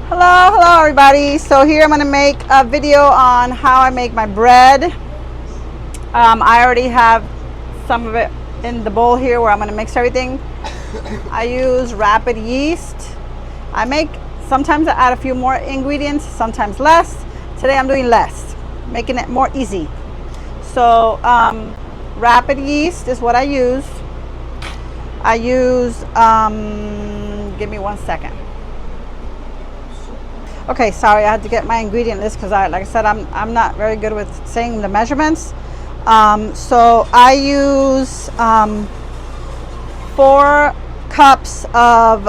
Hello everybody. So here I'm going to make a video on how I make my bread. I already have some of it in the bowl here where I'm going to mix everything. I use rapid yeast. Sometimes I add a few more ingredients, sometimes less. Today I'm doing less, making it more easy. So rapid yeast is what I use. Give me 1 second. Okay, sorry, I had to get my ingredient list because like I said, I'm not very good with saying the measurements. So I use 4 cups of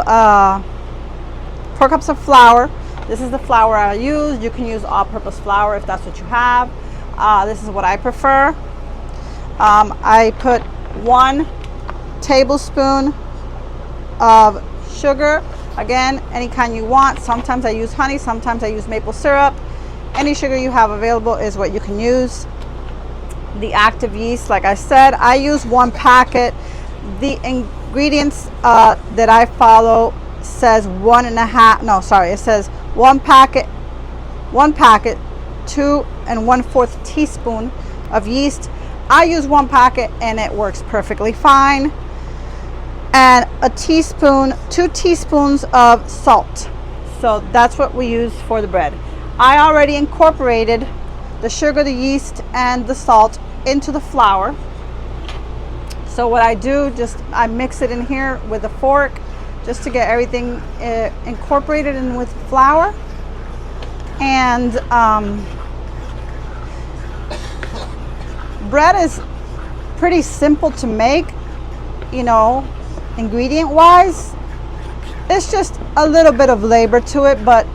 flour. This is the flour I use. You can use all-purpose flour if that's what you have. This is what I prefer. I put 1 tablespoon of sugar. Again, any kind you want. Sometimes I use honey, sometimes I use maple syrup. Any sugar you have available is what you can use. The active yeast, like I said, I use 1 packet. The ingredients that I follow says it says 1 packet, 2 1/4 teaspoon of yeast. I use 1 packet and it works perfectly fine. And 2 teaspoons of salt. So that's what we use for the bread. I already incorporated the sugar, the yeast, and the salt into the flour. So what I do, I mix it in here with a fork just to get everything incorporated in with flour. And bread is pretty simple to make, ingredient wise. It's just a little bit of labor to it, but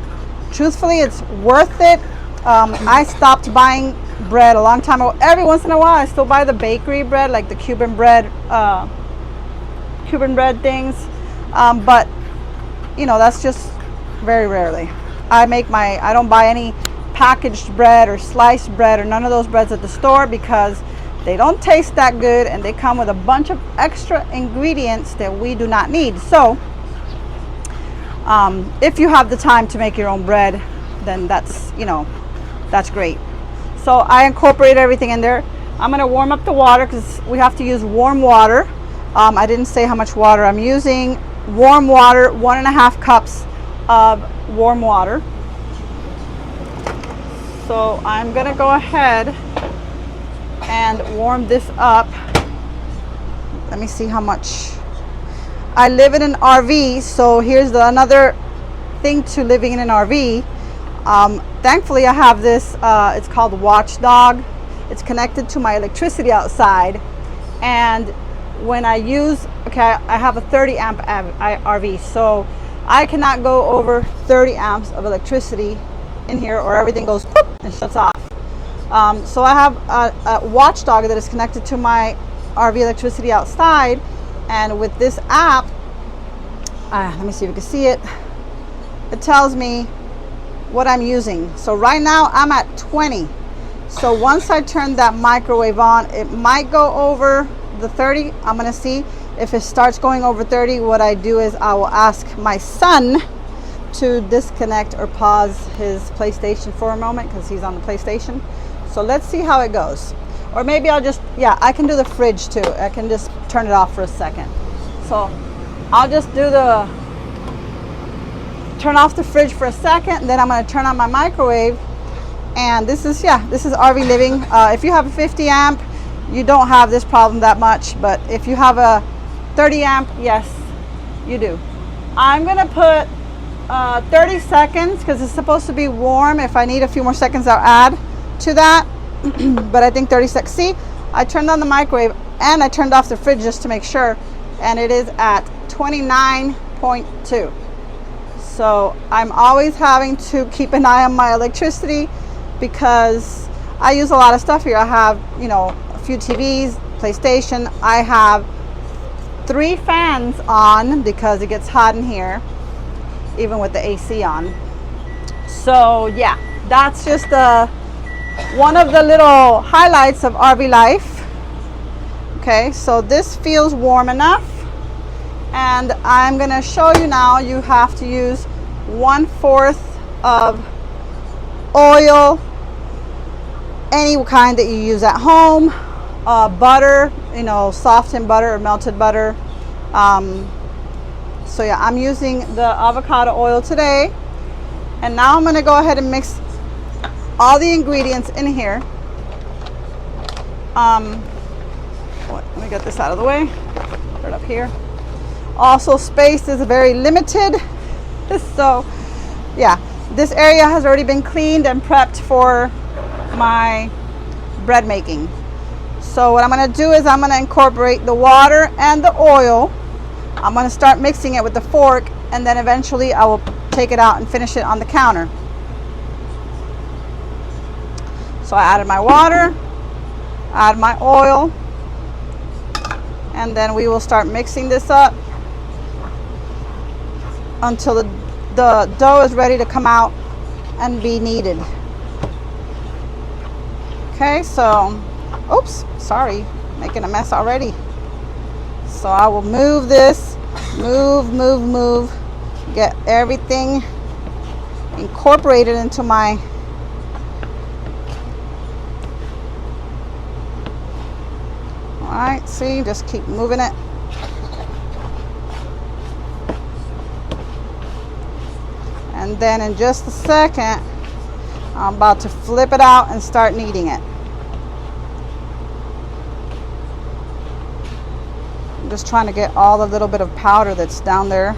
truthfully it's worth it. I stopped buying bread a long time ago. Every once in a while I still buy the bakery bread, like the Cuban bread things, but that's just very rarely. I don't buy any packaged bread or sliced bread or none of those breads at the store because they don't taste that good and they come with a bunch of extra ingredients that we do not need. So if you have the time to make your own bread, then that's great. So I incorporate everything in there. I'm going to warm up the water because we have to use warm water. I didn't say how much water I'm using. Warm water, 1.5 cups of warm water. So I'm going to go ahead and warm this up. Let me see how much. I live in an RV, so here's another thing to living in an RV. Thankfully I have this, it's called Watchdog. It's connected to my electricity outside, and when I have a 30 amp RV, so I cannot go over 30 amps of electricity in here or everything goes poof and shuts off. So I have a Watchdog that is connected to my RV electricity outside, and with this app, let me see if you can see it. It tells me what I'm using. So right now I'm at 20. So once I turn that microwave on, it might go over the 30. I'm gonna see if it starts going over 30. What I do is I will ask my son to disconnect or pause his PlayStation for a moment because he's on the PlayStation. So let's see how it goes. Or maybe I can do the fridge too. I can just turn it off for a second. So I'll just turn off the fridge for a second, and then I'm going to turn on my microwave. And this is RV living. If you have a 50 amp, you don't have this problem that much, but if you have a 30 amp, yes, you do. I'm going to put 30 seconds because it's supposed to be warm. If I need a few more seconds, I'll add to that. But I think 30 seconds. See, I turned on the microwave and I turned off the fridge just to make sure, and it is at 29.2. So I'm always having to keep an eye on my electricity because I use a lot of stuff here. I have a few TVs, PlayStation. I have 3 fans on because it gets hot in here even with the AC on. So yeah, that's just one of the little highlights of RV life. Okay, so this feels warm enough, and I'm gonna show you now. You have to use 1/4 of oil, any kind that you use at home, butter, you know, softened butter or melted butter. So yeah, I'm using the avocado oil today. And now I'm going to go ahead and mix all the ingredients in here. Let me get this out of the way. Put it up here. Also, space is very limited. So yeah, this area has already been cleaned and prepped for my bread making. So what I'm going to do is I'm going to incorporate the water and the oil. I'm going to start mixing it with the fork, and then eventually I will take it out and finish it on the counter. So I added my water, add my oil, and then we will start mixing this up until the dough is ready to come out and be kneaded. Okay, so, oops, sorry, making a mess already. So I will move this, move, get everything incorporated into my Alright, see, just keep moving it. And then in just a second, I'm about to flip it out and start kneading it. I'm just trying to get all the little bit of powder that's down there.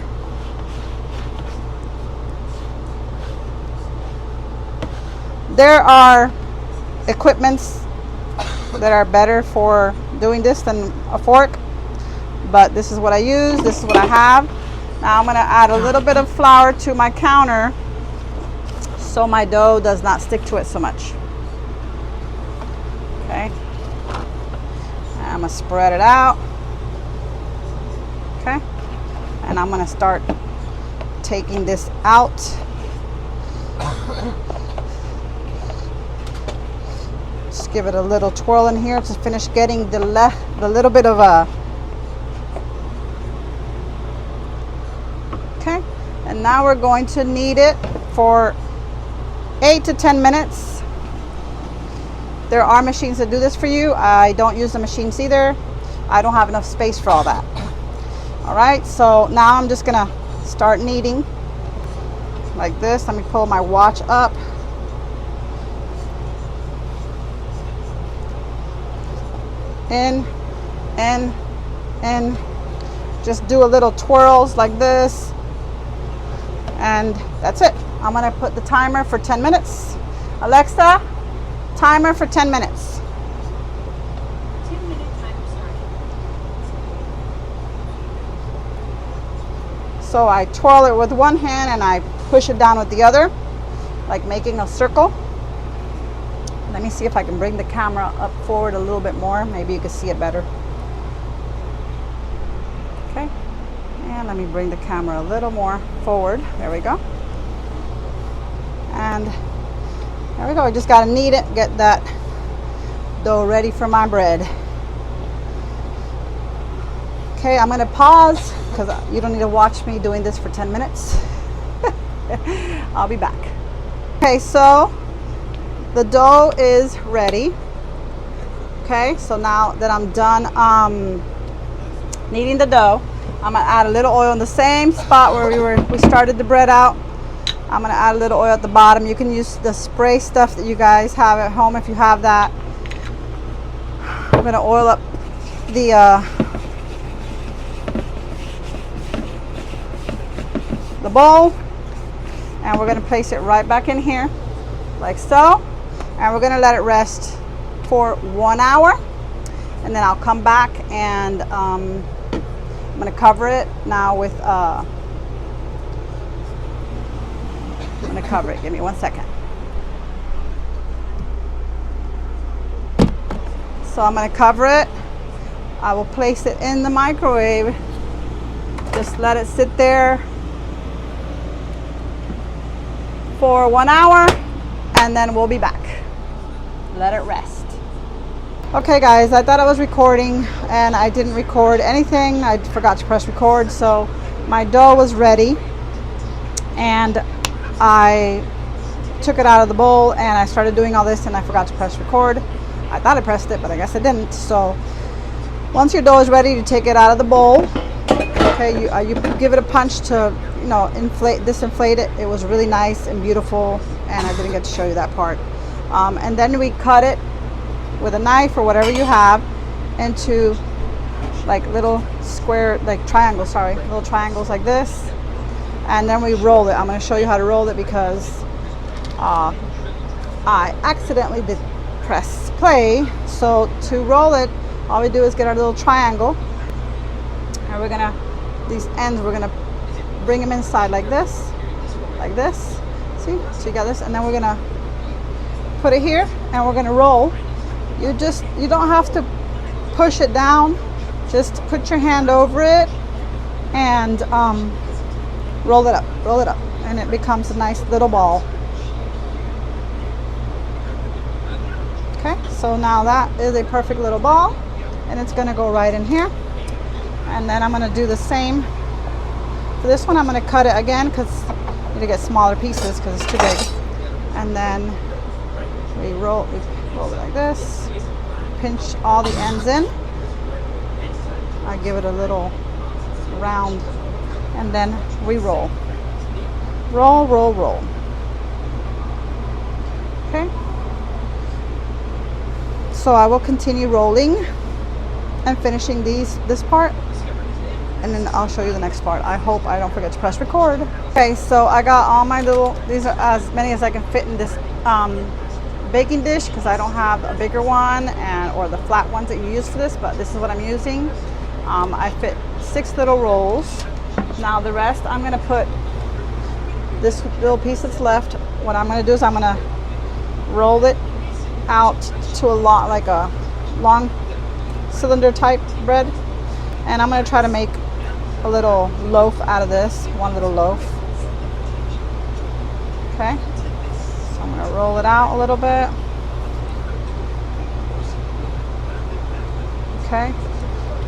There are equipments that are better for doing this than a fork, but this is what I use, this is what I have. Now I'm going to add a little bit of flour to my counter so my dough does not stick to it so much. Okay, and I'm going to spread it out. Okay, and I'm going to start taking this out. Just give it a little twirl in here to finish getting the little bit of a. Okay, and now we're going to knead it for 8 to 10 minutes. There are machines that do this for you. I don't use the machines either. I don't have enough space for all that. All right, so now I'm just gonna start kneading like this. Let me pull my watch up. In, just do a little twirls like this, and that's it. I'm gonna put the timer for 10 minutes. Alexa, timer for 10 minutes. 10-minute timer started. So I twirl it with one hand and I push it down with the other, like making a circle. Let me see if I can bring the camera up forward a little bit more. Maybe you can see it better. Okay, and let me bring the camera a little more forward. There we go. And there we go. I just got to knead it, get that dough ready for my bread. Okay, I'm going to pause because you don't need to watch me doing this for 10 minutes. I'll be back. Okay, so the dough is ready. Okay, so now that I'm done kneading the dough, I'm gonna add a little oil in the same spot where we started the bread out. I'm gonna add a little oil at the bottom. You can use the spray stuff that you guys have at home if you have that. I'm gonna oil up the bowl, and we're gonna place it right back in here like so. And we're gonna let it rest for 1 hour, and then I'll come back and I'm gonna cover it now with I'm gonna cover it. Give me 1 second. So I'm gonna cover it. I will place it in the microwave. Just let it sit there for 1 hour, and then we'll be back. Let it rest. Okay guys, I thought I was recording and I didn't record anything. I forgot to press record. So my dough was ready, and I took it out of the bowl and I started doing all this, and I forgot to press record. I thought I pressed it, but I guess I didn't. So once your dough is ready, you take it out of the bowl. Okay, you give it a punch to, you know, disinflate it. It was really nice and beautiful, and I didn't get to show you that part. And then we cut it with a knife or whatever you have into like little square, like triangles, little triangles like this. And then we roll it. I'm going to show you how to roll it because I accidentally did press play. So to roll it, all we do is get our little triangle, and we're gonna, these ends, we're gonna bring them inside like this, see? So you got this, and then we're gonna put it here, and we're gonna roll. You don't have to push it down, just put your hand over it and roll it up, and it becomes a nice little ball. Okay, so now that is a perfect little ball, and it's gonna go right in here. And then I'm gonna do the same for this one. I'm gonna cut it again because I need to get smaller pieces because it's too big. And then we roll it like this, pinch all the ends in. I give it a little round, and then we roll. Roll, roll, roll. Okay. So I will continue rolling and finishing this part, and then I'll show you the next part. I hope I don't forget to press record. Okay, so I got all my these are as many as I can fit in this baking dish because I don't have a bigger one or the flat ones that you use for this, but this is what I'm using. I fit 6 little rolls. Now the rest, I'm gonna put this little piece that's left. What I'm gonna do is I'm gonna roll it out to like a long cylinder type bread, and I'm gonna try to make a little loaf out of this, one little loaf. Okay, so I'm gonna roll it out a little bit. Okay,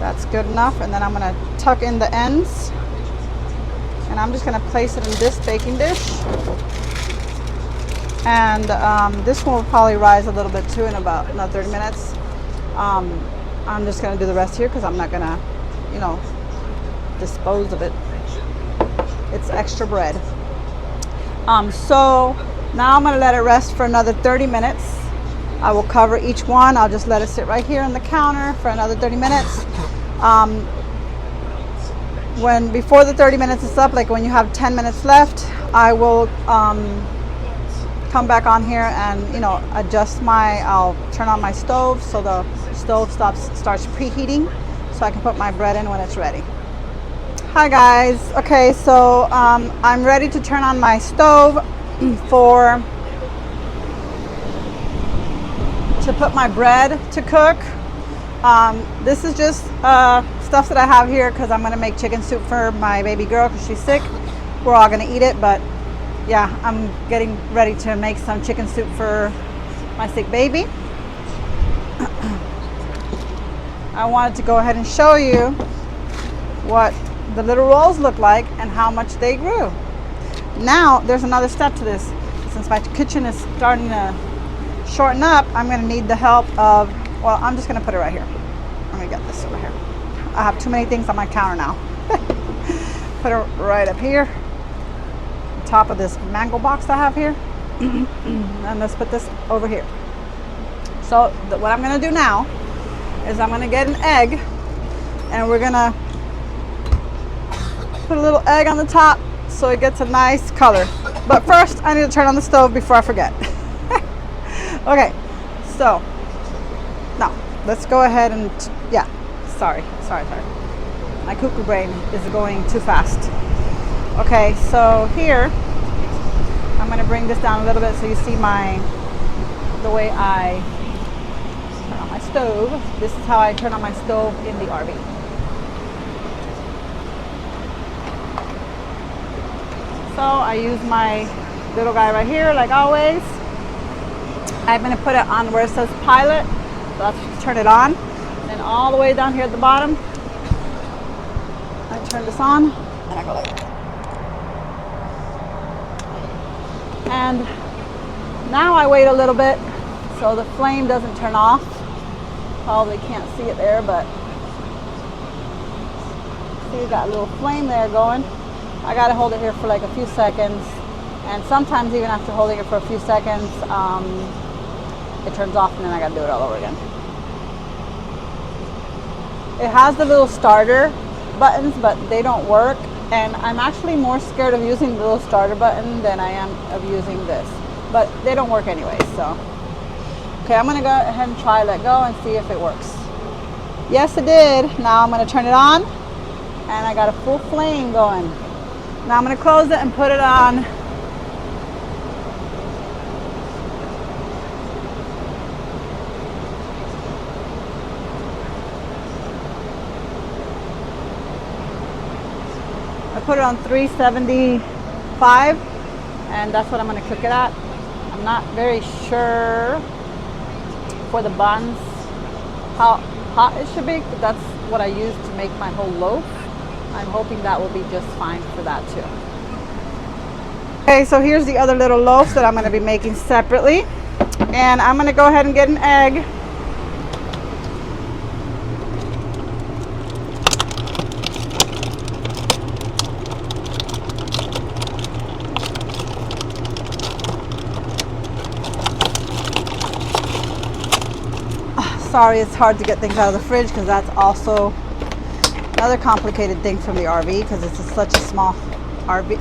that's good enough, and then I'm gonna tuck in the ends, and I'm just gonna place it in this baking dish. And this one will probably rise a little bit too in about another 30 minutes. I'm just gonna do the rest here because I'm not gonna, you know, dispose of it. It's extra bread. So now I'm gonna let it rest for another 30 minutes. I will cover each one. I'll just let it sit right here on the counter for another 30 minutes. Before the 30 minutes is up, like when you have 10 minutes left, I will come back on here and, you know, I'll turn on my stove so the stove starts preheating so I can put my bread in when it's ready. Hi guys. Okay, so I'm ready to turn on my stove to put my bread to cook. This is just stuff that I have here because I'm gonna make chicken soup for my baby girl because she's sick. We're all gonna eat it, but yeah, I'm getting ready to make some chicken soup for my sick baby. I wanted to go ahead and show you what the little rolls look like and how much they grew. Now, there's another step to this. Since my kitchen is starting to shorten up, I'm going to need the help of, well, I'm just going to put it right here. Let me get this over here. I have too many things on my counter now. Put it right up here, on top of this mango box I have here. And let's put this over here. So what I'm going to do now is I'm going to get an egg, and we're going to put a little egg on the top so it gets a nice color. But first, I need to turn on the stove before I forget. Okay, so now let's go ahead and, yeah, sorry. My cuckoo brain is going too fast. Okay, so here, I'm going to bring this down a little bit so you see the way I turn on my stove. This is how I turn on my stove in the RV. So I use my little guy right here, like always. I'm going to put it on where it says pilot. So let's turn it on. And then all the way down here at the bottom, I turn this on, and I go like that. And now I wait a little bit so the flame doesn't turn off. Probably can't see it there, but see, we got a little flame there going. I gotta hold it here for like a few seconds, and sometimes even after holding it for a few seconds, it turns off, and then I gotta do it all over again. It has the little starter buttons, but they don't work, and I'm actually more scared of using the little starter button than I am of using this, but they don't work anyway. So okay, I'm gonna go ahead and try let go and see if it works. Yes, it did. Now I'm gonna turn it on, and I got a full flame going. Now I'm gonna close it and put it on. I put it on 375, and that's what I'm gonna cook it at. I'm not very sure for the buns how hot it should be, but that's what I use to make my whole loaf. I'm hoping that will be just fine for that too. Okay, so here's the other little loaves that I'm going to be making separately, and I'm going to go ahead and get an egg. Sorry, it's hard to get things out of the fridge because that's also another complicated thing from the RV because it's such a small RV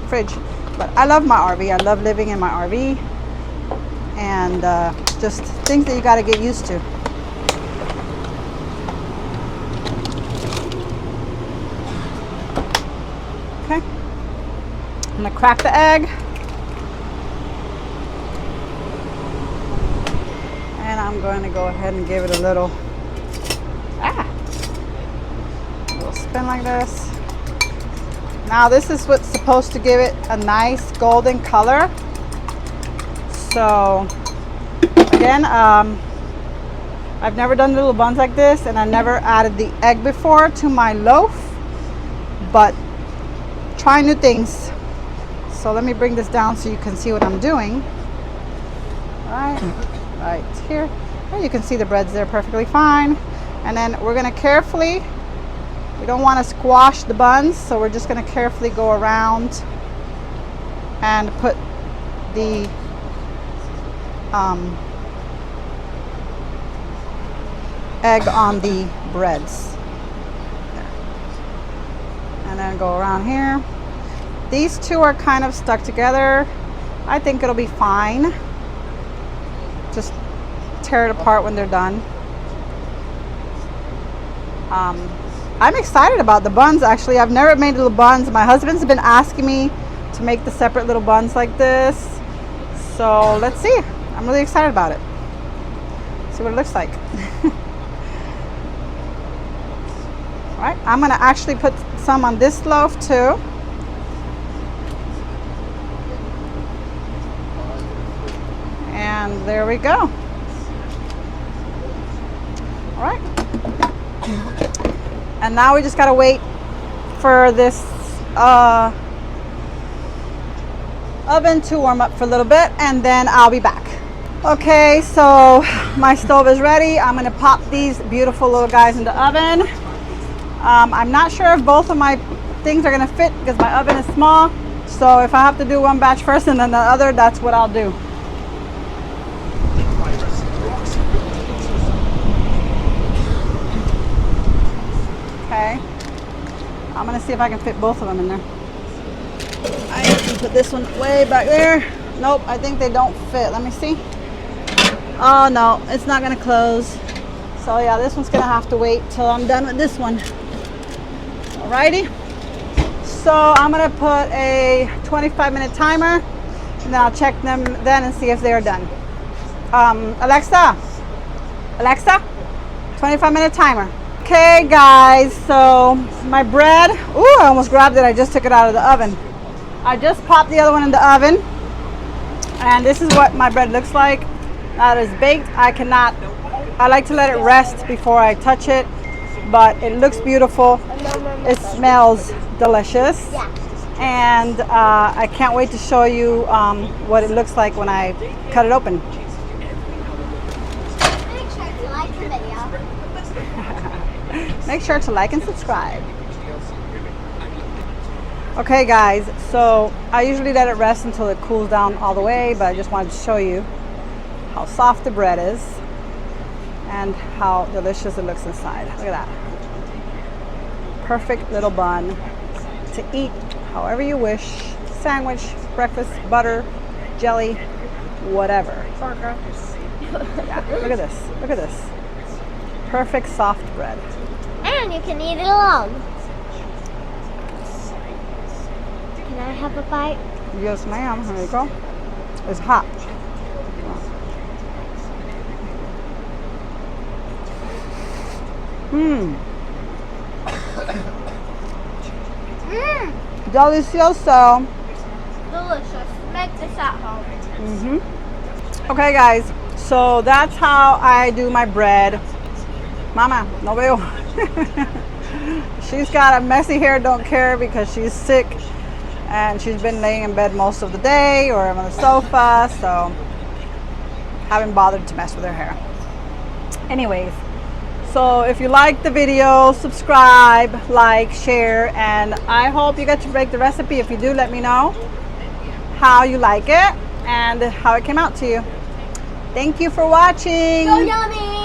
fridge. But I love my RV. I love living in my RV, and just things that you got to get used to. Okay, I'm gonna crack the egg. I'm going to go ahead and give it a little spin like this. Now this is what's supposed to give it a nice golden color. So again, I've never done little buns like this, and I never added the egg before to my loaf, but try new things. So let me bring this down so you can see what I'm doing. Right here. And you can see the breads there perfectly fine. And then we're going to carefully, we don't want to squash the buns, so we're just going to carefully go around and put the egg on the breads. There. And then go around here. These two are kind of stuck together. I think it'll be fine. Just tear it apart when they're done. I'm excited about the buns. Actually, I've never made little buns. My husband's been asking me to make the separate little buns like this, so let's see. I'm really excited about it. See what it looks like. All right, I'm gonna actually put some on this loaf too. And there we go. All right. And now we just gotta wait for this oven to warm up for a little bit, and then I'll be back. Okay, so my stove is ready. I'm gonna pop these beautiful little guys in the oven. I'm not sure if both of my things are gonna fit because my oven is small. So if I have to do one batch first and then the other, that's what I'll do. Okay, I'm gonna see if I can fit both of them in there. I can put this one way back there. Nope, I think they don't fit. Let me see. Oh no, it's not gonna close. So yeah, this one's gonna have to wait till I'm done with this one. Alrighty. So I'm gonna put a 25-minute timer, and then I'll check them then and see if they are done. Alexa, 25-minute timer. Okay guys, so my bread, ooh, I almost grabbed it. I just took it out of the oven. I just popped the other one in the oven, and this is what my bread looks like. That is baked. I like to let it rest before I touch it, but it looks beautiful. It smells delicious. And I can't wait to show you what it looks like when I cut it open. Make sure to like the video. Make sure to like and subscribe. Okay guys, so I usually let it rest until it cools down all the way, but I just wanted to show you how soft the bread is and how delicious it looks inside. Look at that. Perfect little bun to eat however you wish. Sandwich, breakfast, butter, jelly, whatever. Burger. Yeah, look at this. Look at this. Perfect soft bread. And you can eat it alone. Can I have a bite? Yes, ma'am. Here you go. It's hot. Mmm. Mmm. Delicioso. Delicious. Make this at home. Okay, guys. So that's how I do my bread. Mama, no veo. She's got a messy hair, don't care, because she's sick and she's been laying in bed most of the day or on the sofa, so haven't bothered to mess with her hair. Anyways, so if you like the video, subscribe, like, share, and I hope you get to break the recipe. If you do, let me know how you like it and how it came out to you. Thank you for watching. So yummy!